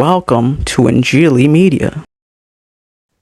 Welcome to Anjali Media.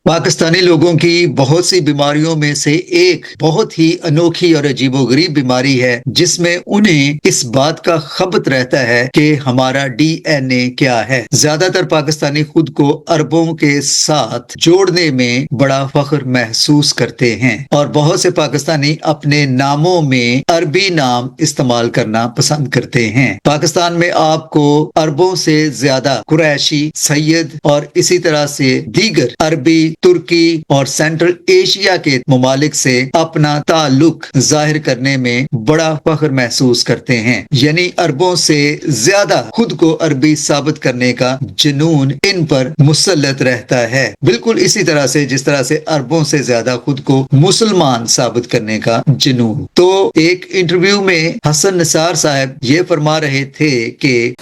Pakistani लोगों की बहुत सी बीमारियों में से एक बहुत ही अनोखी और अजीबोगरीब बीमारी है जिसमें उन्हें इस बात का खबत रहता है कि हमारा डीएनए क्या है। ज्यादातर पाकिस्तानी खुद को अरबों के साथ जोड़ने में बड़ा फख्र महसूस करते हैं और बहुत से पाकिस्तानी अपने नामों में अरबी नाम इस्तेमाल करना पसंद करते हैं। पाकिस्तान में आपको अरबों से ज्यादा कुरैशी, सैयद और इसी तरह से दीगर अरबी, तुर्की और सेंट्रल एशिया के ममालिक से अपना ताल्लुक जाहिर करने में बड़ा फख्र महसूस करते हैं। यानी अरबों से ज्यादा खुद को अरबी साबित करने का जुनून इन पर मुसल्लत रहता है, बिल्कुल इसी तरह से जिस तरह से अरबों से ज्यादा खुद को मुसलमान साबित करने का जुनून। तो एक इंटरव्यू में हसन निसार साहब ये फरमा रहे थे कि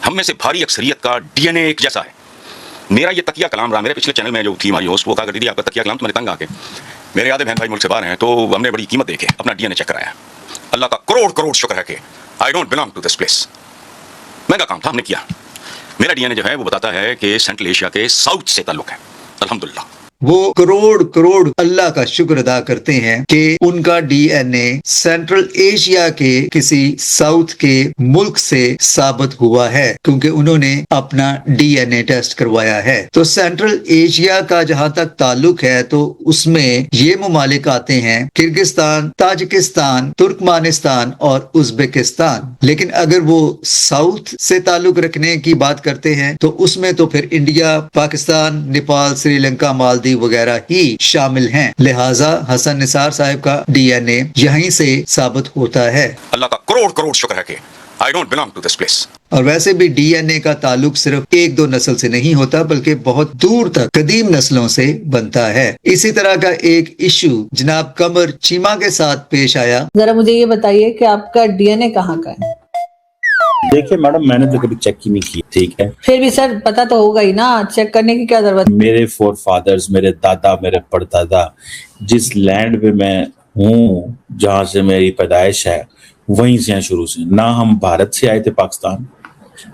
हम में से भारी अक्सरियत का डीएनए एक जैसा है। मेरा ये तकिया कलाम रहा, मेरे पिछले चैनल में जो थी हमारी होस्ट वो कहा करती थी आपका तकिया कलाम तुम्हारे तंग आके। मेरे याद है बहन भाई मुल्क से बाहर हैं तो हमने बड़ी कीमत दे के अपना डीएनए चेक कराया। अल्लाह का करोड़ करोड़ शुक्र है कि I don't belong to this place. महंगा काम था, हमने किया। मेरा डीएनए जो है वो बताता है कि सेंट्रल एशिया के साउथ से ताल्लुक है। अल्हम्दुलिल्लाह। वो करोड़ करोड़ अल्लाह का शुक्र अदा करते हैं कि उनका डीएनए सेंट्रल एशिया के किसी साउथ के मुल्क से साबित हुआ है क्योंकि उन्होंने अपना डीएनए टेस्ट करवाया है। तो सेंट्रल एशिया का जहां तक ताल्लुक है तो उसमें ये ममालिक आते हैं किर्गिस्तान, ताजिकिस्तान, तुर्कमानिस्तान और उज्बेकिस्तान। लेकिन अगर वो साउथ से ताल्लुक रखने की बात करते हैं तो उसमें तो फिर इंडिया, पाकिस्तान, नेपाल, श्रीलंका, मालदीव वगैरह ही शामिल हैं। लिहाजा हसन निसार साहब का डीएनए यहीं से साबित होता है। अल्लाह का करोड़ करोड़ शुक्र है कि I don't belong to this place. और वैसे भी डीएनए का ताल्लुक सिर्फ एक दो नस्ल से नहीं होता बल्कि बहुत दूर तक कदीम नस्लों से बनता है। इसी तरह का एक इशू जनाब कमर चीमा के साथ पेश आया। जरा मुझे ये बताइए कि आपका डीएनए कहाँ का है? देखिए मैडम, मैंने तो कभी चेक ही नहीं किया, ठीक है। फिर भी सर पता तो होगा ही ना, चेक करने की क्या जरूरत? मेरे फोर फादर्स, मेरे दादा, मेरे परदादा, जिस लैंड पे मैं हूँ, जहाँ से मेरी पैदाइश है, वहीं से हैं शुरू से। ना हम भारत से आए थे पाकिस्तान,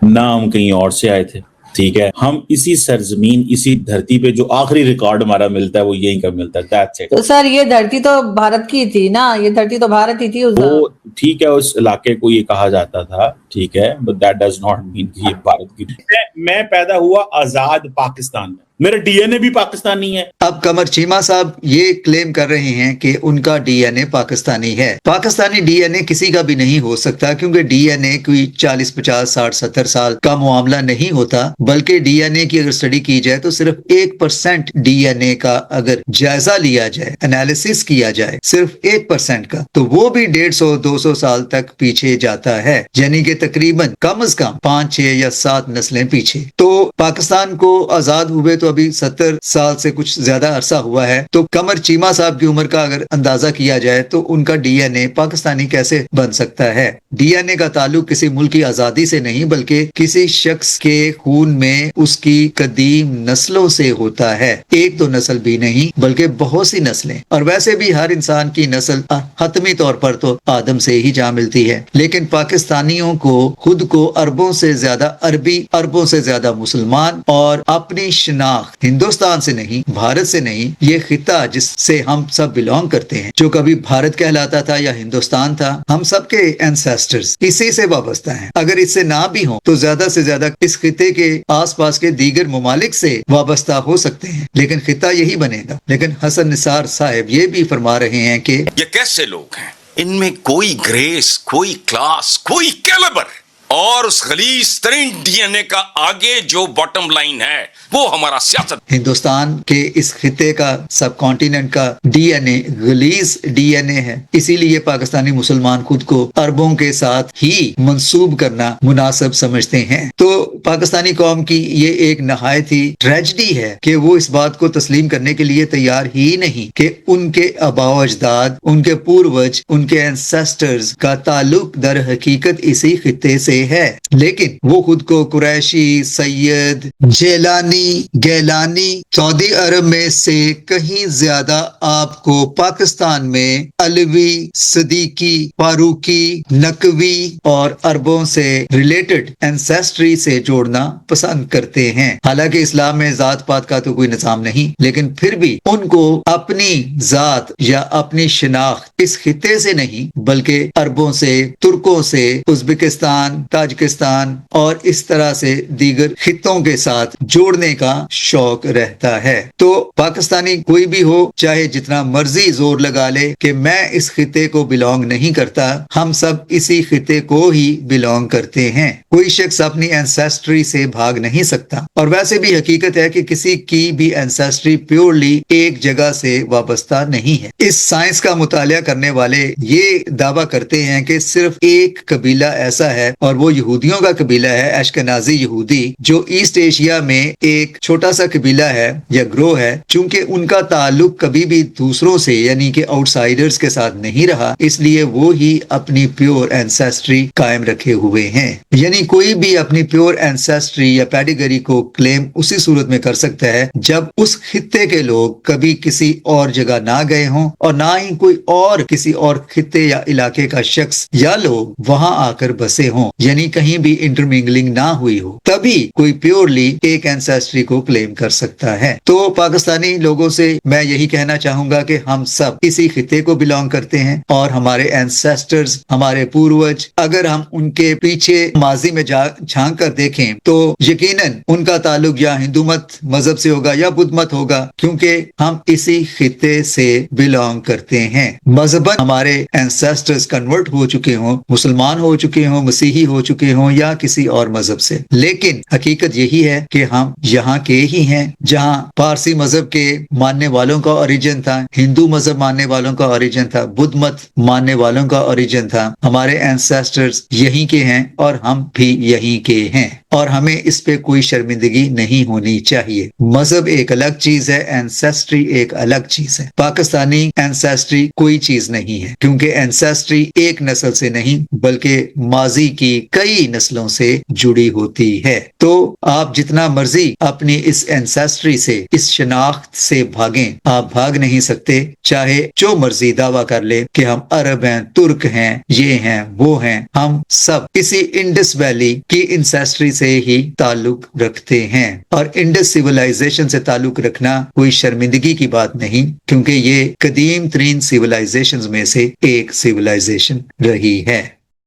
ना हम कहीं और से आए थे, ठीक है। हम इसी सरजमीन, इसी धरती पे जो आखिरी रिकॉर्ड हमारा मिलता है वो यहीं का मिलता है। That's it. तो सर ये धरती तो भारत की थी ना, ये धरती तो भारत ही थी उस वो ठीक है, उस इलाके को ये कहा जाता था, ठीक है, but that does not mean कि ये भारत की। मैं पैदा हुआ आजाद पाकिस्तान में, मेरा डीएनए भी पाकिस्तानी है। अब कमर चीमा साहब ये क्लेम कर रहे हैं कि उनका डीएनए पाकिस्तानी है। पाकिस्तानी डीएनए किसी का भी नहीं हो सकता क्योंकि डीएनए कोई 40, 50, 60, 70 साल का मामला नहीं होता, बल्कि डीएनए की अगर स्टडी की जाए तो सिर्फ 1% डीएनए का अगर जायजा लिया जाए, एनालिसिस किया जाए सिर्फ 1% का, तो वो भी 150-200 साल तक पीछे जाता है, यानी कि तकरीबन कम से कम 5, 6 या 7 नस्लें पीछे। तो पाकिस्तान को आजाद हुए तो अभी 70 साल से कुछ ज्यादा अरसा हुआ है। तो कमर चीमा साहब की उम्र का अगर अंदाजा किया जाए तो उनका डीएनए पाकिस्तानी कैसे बन सकता है? डीएनए का ताल्लुक किसी मुल्क की आजादी से नहीं बल्कि किसी शख्स के खून में उसकी कदीम नस्लों से होता है। एक दो नस्ल भी नहीं बल्कि बहुत सी नस्लें। और वैसे भी हर इंसान की नस्ल हतमी तौर पर तो आदम से ही जा मिलती है, लेकिन पाकिस्तानियों को खुद को अरबों से ज्यादा अरबी, अरबों से ज्यादा मुसलमान और अपनी शनाख्त हिंदुस्तान से नहीं, भारत से नहीं, ये खिता जिससे हम सब बिलोंग करते हैं, जो कभी भारत कहलाता था या हिंदुस्तान था, हम सब के एंसेस्टर्स इसी से वाबस्ता हैं। अगर इससे ना भी हो तो ज्यादा से ज्यादा इस खिते के आसपास के दीगर ममालिक से वाबस्ता हो सकते हैं, लेकिन खिता यही बनेगा। लेकिन हसन निसार साहब ये भी फरमा रहे हैं कि ये कैसे लोग हैं, इनमें कोई ग्रेस, कोई क्लास, कोई कैलिबर, और उस गलीज तरीन डीएनए का आगे जो बॉटम लाइन है वो हमारा सियासत। हिंदुस्तान के इस खिते का, सब कॉन्टिनेंट का डीएनए गलीज डीएनए है, इसीलिए पाकिस्तानी मुसलमान खुद को अरबों के साथ ही मंसूब करना मुनासिब समझते हैं। तो पाकिस्तानी कौम की ये एक नहायत ही ट्रेजेडी है कि वो इस बात को तस्लीम करने के लिए तैयार ही नहीं कि उनके आबाओ अजदाद, उनके पूर्वज, उनके एंसेस्टर्स का ताल्लुक दर हकीकत इसी खिते से ہے, لیکن وہ خود کو قریشی, سید, جیلانی, گیلانی, سعودی عرب میں سے کہیں زیادہ آپ کو پاکستان میں علوی, صدیقی, فاروقی, نقوی اور عربوں سے ریلیٹڈ اینسیسٹری سے جوڑنا پسند کرتے ہیں. حالانکہ اسلام میں ذات پات کا تو کوئی نظام نہیں, لیکن پھر بھی ان کو اپنی ذات یا اپنی شناخت اس خطے سے نہیں بلکہ عربوں سے, ترکوں سے, ازبکستان, تاجکستان اور اس طرح سے دیگر خطوں کے ساتھ جوڑنے کا شوق رہتا ہے. تو پاکستانی کوئی بھی ہو, چاہے جتنا مرضی زور لگا لے کہ میں اس خطے کو بلونگ نہیں کرتا, ہم سب اسی خطے کو ہی بلونگ کرتے ہیں. کوئی شخص اپنی اینسیسٹری سے بھاگ نہیں سکتا, اور ویسے بھی حقیقت ہے کہ کسی کی بھی اینسیسٹری پیورلی ایک جگہ سے وابستہ نہیں ہے. اس سائنس کا مطالعہ کرنے والے یہ دعویٰ کرتے ہیں کہ صرف ایک قبیلہ ایسا ہے, اور وہ یہودیوں کا قبیلہ ہے, اشکنازی یہودی, جو ایسٹ ایشیا میں ایک چھوٹا سا قبیلہ ہے یا گروہ ہے. چونکہ ان کا تعلق کبھی بھی دوسروں سے یعنی کہ آؤٹ سائیڈرز کے ساتھ نہیں رہا, اس لیے وہ ہی اپنی پیور اینسیسٹری قائم رکھے ہوئے ہیں. یعنی کوئی بھی اپنی پیور اینسیسٹری یا پیڈیگری کو کلیم اسی صورت میں کر سکتا ہے جب اس خطے کے لوگ کبھی کسی اور جگہ نہ گئے ہوں, اور نہ ہی کوئی اور کسی اور خطے یا علاقے کا شخص یا لوگ وہاں آ کر بسے ہوں, یعنی کہیں بھی انٹرمنگلنگ نہ ہوئی ہو, تبھی کوئی پیورلی ایک اینسیسٹری کو کلیم کر سکتا ہے. تو پاکستانی لوگوں سے میں یہی کہنا چاہوں گا کہ ہم سب اسی خطے کو بلونگ کرتے ہیں, اور ہمارے اینسیسٹرز, ہمارے پوروج, اگر ہم ان کے پیچھے ماضی میں جھانک کر دیکھیں تو یقیناً ان کا تعلق یا ہندو مت مذہب سے ہوگا یا بدھ مت ہوگا, کیونکہ ہم اسی خطے سے بلونگ کرتے ہیں. مذہباً ہمارے اینسیسٹرز کنورٹ ہو چکے ہوں, مسلمان ہو چکے ہوں, مسیحی ہو چکے ہوں یا کسی اور مذہب سے, لیکن حقیقت یہی ہے کہ ہم یہاں کے ہی ہیں جہاں پارسی مذہب کے ماننے والوں کا اوریجن تھا, ہندو مذہب ماننے والوں کا اوریجن تھا, بدھ مت ماننے والوں کا اوریجن تھا. ہمارے اینسیسٹرز یہیں کے ہیں اور ہم بھی یہیں کے ہیں, اور ہمیں اس پہ کوئی شرمندگی نہیں ہونی چاہیے. مذہب ایک الگ چیز ہے, اینسیسٹری ایک الگ چیز ہے. پاکستانی اینسیسٹری کوئی چیز نہیں ہے, کیونکہ اینسیسٹری ایک نسل سے نہیں بلکہ ماضی کی کئی نسلوں سے جڑی ہوتی ہے. تو آپ جتنا مرضی اپنی اس اینسیسٹری سے, اس شناخت سے بھاگیں, آپ بھاگ نہیں سکتے, چاہے جو مرضی دعویٰ کر لے کہ ہم عرب ہیں, ترک ہیں, یہ ہیں, وہ ہیں. ہم سب اسی انڈس ویلی کی اینسیسٹری سے ہی تعلق رکھتے ہیں, اور انڈس سیولائزیشن سے تعلق رکھنا کوئی شرمندگی کی بات نہیں, کیونکہ یہ قدیم ترین سیولائزیشنز میں سے ایک سیولائزیشن رہی ہے.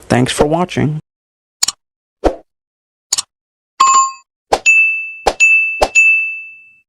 Thanks for watching.